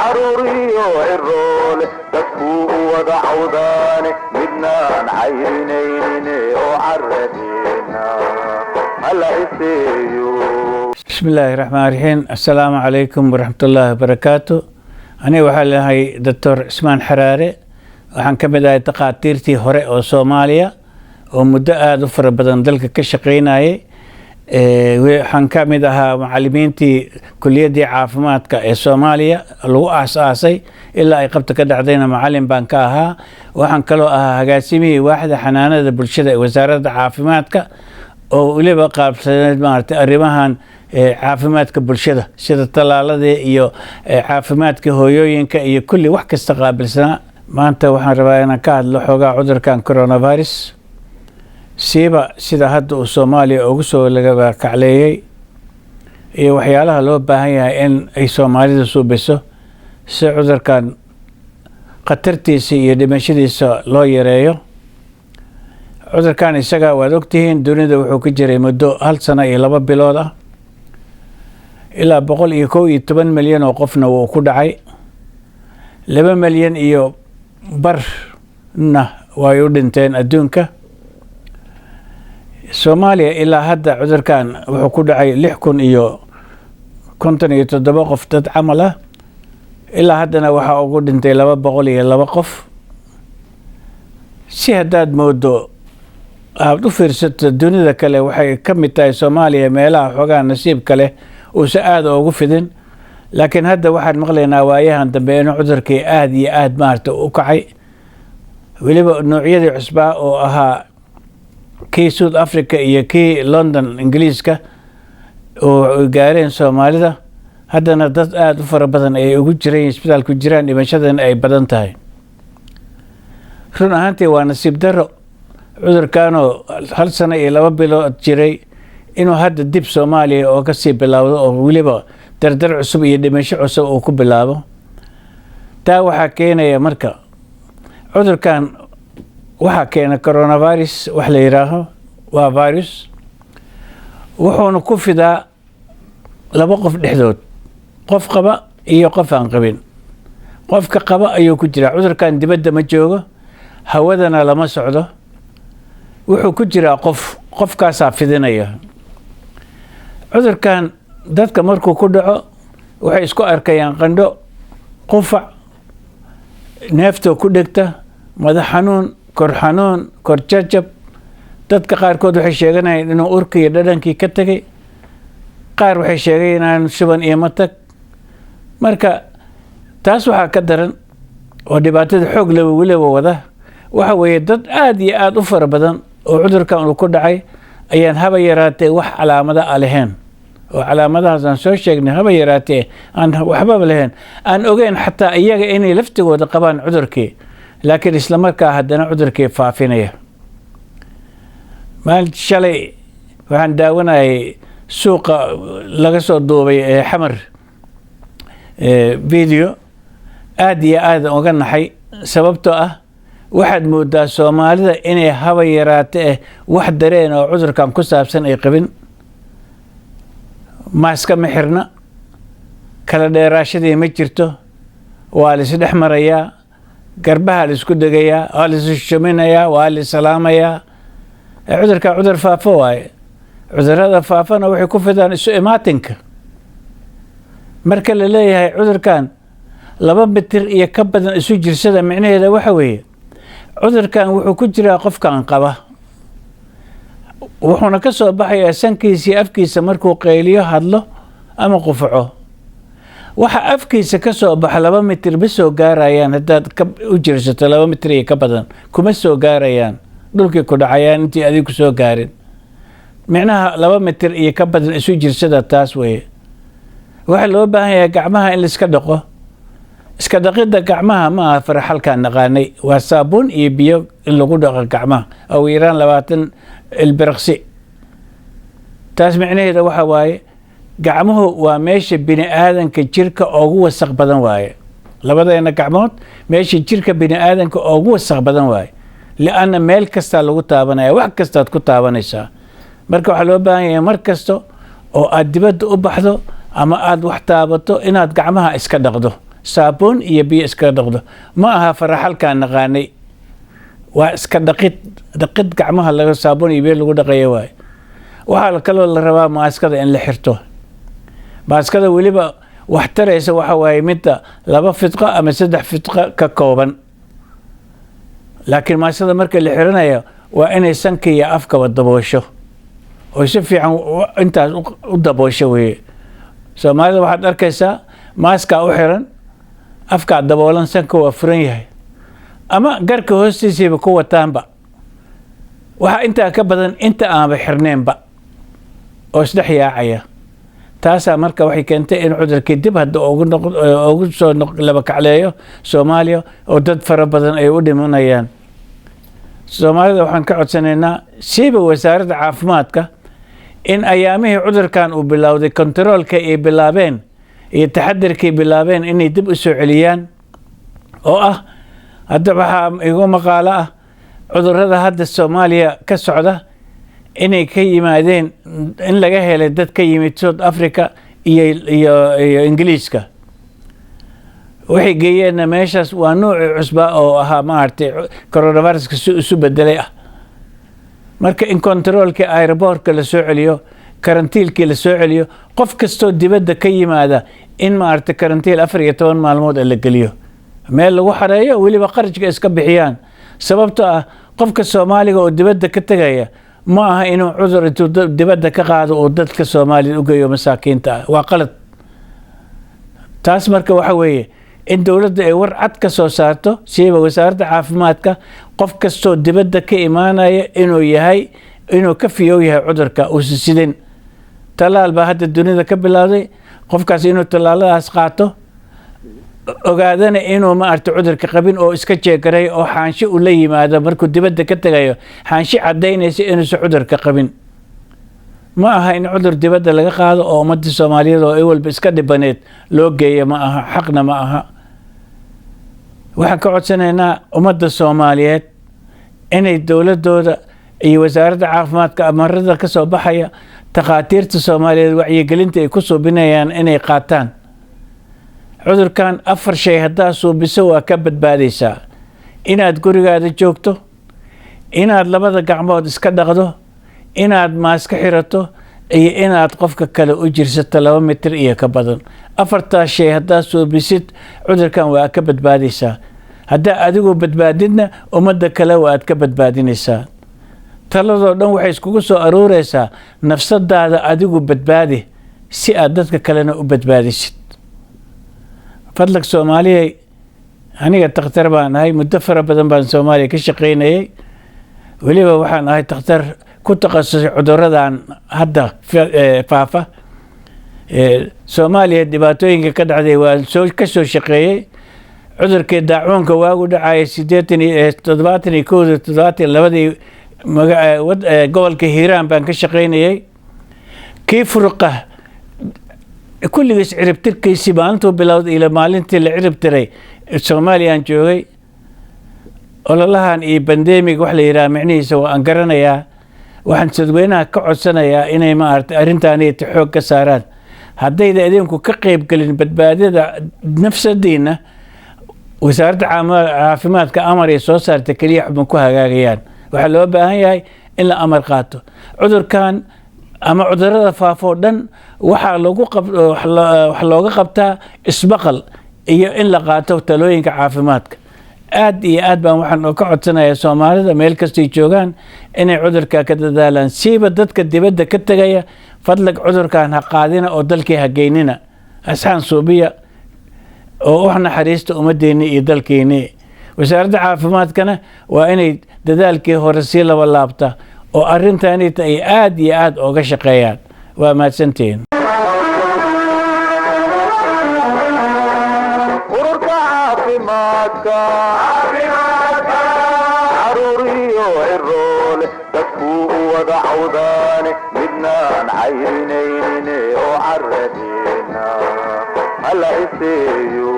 caruuriyo ciroole dadkuu wada cawdaane midnaan cayrinayne oo caradeena hala iseeyo. بسم الله الرحمن الرحيم. السلام عليكم ورحمة الله وبركاته. أنا وحال هاي دكتور عثمان حراري وحن كمداي تقاتيرتي هوري أو سوماليا ومدة دفر بدن دلك كشقيناي وحن كمدها معلمينتي كلية دي عافماتك سوماليا لو أساسي إلا قبت كده عدينا معلم بانكاها وحن كلو هقاسمي واحدة حنانة بالشدة وزارة عافماتك وليبا قاب سنة مارت أريمهان caafimaadka bulshada sida tallaalada iyo caafimaadka hooyooyinka iyo kulli wax kasta qaabilsanaa. maanta waxaan rabaa inaan ka hadlo xoogaa cudurkan coronavirus siiba sida hadda uu Soomaaliya ugu soo laga kacleeyay iyo waxyaalaha loo baahan yahay in ay Soomaalida suubiso si cudurkan khatartiisa iyo dhimashadiisa loo yareeyo. cudurkan isaga waad ogtihiin dunida wuxuu ku jiray muddo 1 sano iyo 2 bilood ah ilaa 111 milyan oo qofna wuu ku dhacay 2 milyan iyo barna way u dhinteen adduunka. Soomaaliya ilaa hadda cudurkan wuxuu ku dhacay 6,057 qof dad camal ah ilaa haddana waxaa ugu dhintay 202 qof. si haddaad moodo aad u fiirsato dunida kale waxay ka mid tahay Soomaaliya meelaha xoogaa nasiibka leh وسا aad ugu fidin laakiin hadda waxaan maqlaynaa waayahan dambe in cudurkii aad iyo aad maarta u kacay waliba noocyadii cusbaa oo ahaa kii South Africa iyo kii London Ingiriiska oo gaareen Soomaalida haddana dad aad u fara badan ay ugu jireen isbitaalku jiraan dhimashadan ay badan tahay. run ahaantii waa nasiib daro cudurkaanoo 1 sano iyo 2 bilood jiray inuu hadda dib Soomaaliya oo ka sii bilowdo oo waliba dardar cusub iyo dhimasho cusub oo ku bilaabo. taa waxaa keenaya marka cudurkan waxaa keena coronavirus wax la yiraaho waa virus wuxuuna ku fidaa 2 qof dhexdood qof qaba iyo qof aan qabin. qofka qaba ayuu ku jira cudurkan dibadda ma joogo hawadana lama socdo wuxuu ku jira qofkaas fidinaya. cudurkan dadka markuu ku dhaco waxay isku arkayaan qandho qufac neefta ku dhigta madax xanuun kor xanuun kor jajab. dadka qaarkood waxay sheeganayaan inuu urka iyo dhadhankii ka tagay qaar waxay sheegayaan shuban iyo matag. marka taas waxaa ka daran oo dhibaatada xoog leh waliba wada waxa weeye dad aad iyo aad u fara badan oo cudurkan uu ku dhacay ayaan haba yaraatee wax calaamada lahayn oo calaamadahaas aan soo sheegnay haba yaraatee aan waxba lahayn aan ogeyn xataa iyaga inay laftigooda qabaan cudurkii laakiin isla markaa haddana cudurkii faafinaya. maalin shalay waxaan daawanayay suuqa laga soo duubay ee xamar video aad iyo aad uga naxay sababtoo ah waxaad moodaa Soomaalida inay haba yaraatee wax dareen oo cudurkan ku saabsan ay qabin. maaska ma xirna kala dheeraashadii ma jirto waa la isdhex marayaa garbaha la isku degayaa waa la ishuminayaa waa la salaamayaa. cudurka cudur faafo waaye cudurada faafana waxay ku fidaan isu imaatinka. marka la leeyahay cudurkan 2 mitir iyo ka badan isu jirsada micnaheeda waxa weeye cudurkan wuxuu ku jiraa qofkan qaba wuxuuna ka soo baxayaa sankiisa iyo afkiisa markuu qayliyo hadlo ama qufaco. waxa afkiisa ka soo baxa 2 mitir ba soo gaarayaan haddaad u jirsato 2 mitir iyo ka badan kuma soo gaarayaan dhulkii ku dhacayaan intii adigu soo gaarin. micnaha 2 mitir iyo ka badan isu jirsada taas weeye. waxa loo baahan yahay gacmaha in la iska dhaqo. iska dhaqida gacmaha ma aha faraxalkaan naqaanay waa saabuun iyo biyo in lagu dhaqo gacmaha oo yaraan 20 ilbiriqsi. taas micnaheeda waxa waaye gacmuhu waa meesha bini aadanka jirka ugu wasakh badan waaye. labadeena gacmood meesha jirka bini aadanka ugu wasakh badan waaye li'anna meel kasta lagu taabanaya wax kastaad ku taabanaysaa. marka waxaa loo baahan yahay mar kasta oo aad dibadda u baxdo ama aad wax taabato inaad gacmaha iska dhaqdo saabuun iyo biyo iska dhaqdo ma aha faraxalkaan naqaanay waa iska dhaqid gacmaha laga saabuun iyo biyo lagu dhaqayo waay waxaa kaloo la rabaa maaskada in la xirto maaskada weliba wax taraysa waxa waaye midda 2 fidqo ama 3 fidqo ka kooban laakiin maaskada marka la xiranayo waa inay sanka iyo afkaba daboosho oo si fiican intaas u daboosho weeye Soomaalida waxaad arkaysaa maaska u xiran afka daboolan sanka waa furan yahay ama garka hoostiisa ku wataanba waxa inta ka badan inta aan xirneenba oo isdhex yaacaya taasa marka waxay keentay in cudurkii dib hadda ugu soo laba kacleeyo Soomaaliya oo dad fara badan ay u dhimanayaan Soomaalida waxaan ka codsanaynaa siiba wasaaradda caafimaadka in ayaamihii cudurkan uu bilowday kontaroolka ay bilaabeen iyo taxadirkii bilaabeen inay dib u soo celiyaan oo ah hadda waxaa igu maqaalo ah cudurrada hadda Soomaaliya ka socda inay ka yimaadeen in laga helay dad ka yimid South Africa iyo Ingiriiska waxay geeyeen meeshaas waa nooc cusba oo ahaa maartay coronavirus isu bedelay ah marka in controlka airportka la soo celiyo karantiilkii la soo celiyo qof kastoo dibadda ka yimaada in maartay karantiil 14 maalmood la geliyo meel lagu xareeyo waliba qarashka iska bixiyaan sababtoo ah qofka Soomaaliga oo dibadda ka tagaya ma aha inuu cudur dibadda ka qaado oo dadka Soomaalida u geeyo masaakiinta waa qalad taas marka waxa weeye in dawladda ay war cad ka soo saarto siiba wasaaradda caafimaadka qof kastoo dibadda ka imaanaya inuu ka fiyow yahay cudurka uu sidin talaal baa hadda dunida ka bilowday qofkaas inuu talaaladaas qaato ogaadana inuu ma arto cudurka qabin oo iska jeegaray oo xaanshi u la yimaado markuu dibadda ka tagayo xaanshi cadeynaysa inuu cudurka qabin ma aha in cudur dibadda laga qaado oo ummadda Soomaaliyeed oo ay walba iska dhibaneed loo geeyo ma aha xaqna ma aha waxaan ka codsanaynaa ummadda Soomaaliyeed inay dawladooda iyo wasaaradda caafimaadka amarada ka soo baxaya takhaatiirta Soomaaliyeed wacyigelinta ay ku suubinayaan inay qaataan cudurkan 4 shay hadaa suubiso waa ka badbaadaysaa inaad gurigaada joogto inaad labada gacmood iska dhaqdo inaad maaska xirato iyo inaad qofka kale u jirsato 2 mitir iyo ka badan 4 shay hadaa suubisid cudurkan waa ka badbaadaysaa hadaa adigu badbaadidna ummadda kale waa ka badbaadinaysaa taladoo dhan waxay iskugu soo aruuraysaa nafsadaada adigu badbaadi si aad dadka kalena u badbaadisid fadlak Soomaaliya aniga takhtar baan ahay muddo fara badan baan Soomaaliya ka shaqeynayay waliba waxaan ahay takhtar ku takhasusay cudurradan hadda faafa Soomaaliya dhibaatooyinka ka dhacday waan ka soo shaqeeyay cudurkii daacuunka waagu dhacay 72 gobolka Hiiraan baan ka shaqeynayay kii furqa kulligiis ciribtirkiisii maalintuu bilowday ilaa maalintii la ciribtiray Soomaaliyaan joogay ololahan iyo pandemic wax la yiraahdo macnihiisa waan garanayaa waxaan dadweynaha ka codsanayaa inay ma aragtay arrintaani xoog ka saaraan haddayda idinku ka qayb galin badbaadada nafsadiina wasaaradda caafimaadka amar ay soo saartay kaliya xubin ku hagaagayaan waxa loo baahan yahay in la amar qaato cudurkan ama cudurrada faafo dhan waxa looga qabtaa isbaqal iyo in la qaato talooyinka caafimaadka aad iyo aad baan waxaan ka codsanayaa Soomaalida meel kasta ay joogaan inay cudurka ka dadaalaan siiba dadka dibadda ka tagaya fadlag cudurkan ha qaadina oo dalkii ha geynina asxaan suubiya oo wax naxariista ummadeena iyo dalkeena wasaaradda caafimaadkana waa inay dadaalkii hore si laba laabta oo arrintaani ay aad iyo aad uga shaqeeyaan waa mahadsantiin ururka caafimaadka caruuriyo ciroole dadkuu wada cawdaane midnaan cayrinaynin oo caradeena hala iseeyo